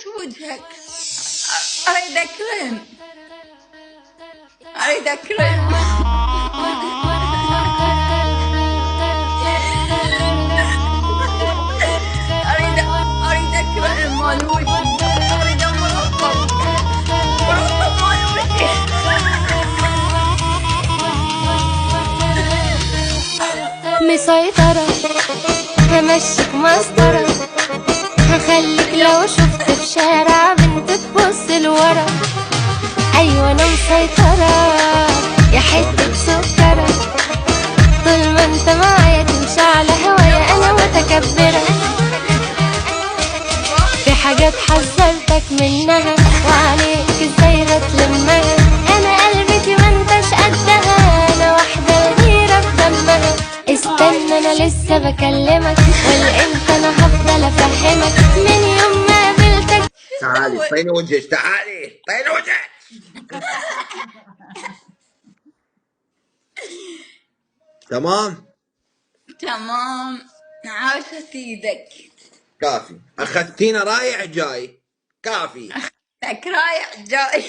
وجهك. اريدك كريم. اريدك كريم. اريدك كريم مال وجهي. اريد مرطب. مرطب مال وجهي. مسيطرة، همشيك مسطرة، هخليك لو شفت في شارع بنت تبص لورا. ايوه انا مسيطرة يا حتة سكرة، طول ما انت معايا تمشي على هوايا انا متكبرة. في حاجات حذرتك منها وعليك ازاي هتلمها، انا قلبتي ما انتش قدها، انا واحدة غيرة في دمها. استنى انا لسه بكلمك، والامتى انا هفضل افهمك من يوم ما قابلتك. تعالي طيني وجهك، تعالي طيني وجهك. تمام تمام. عاشت ايدك. كافي، اخذتينا رايح جاي كافي. لك رايح جاي.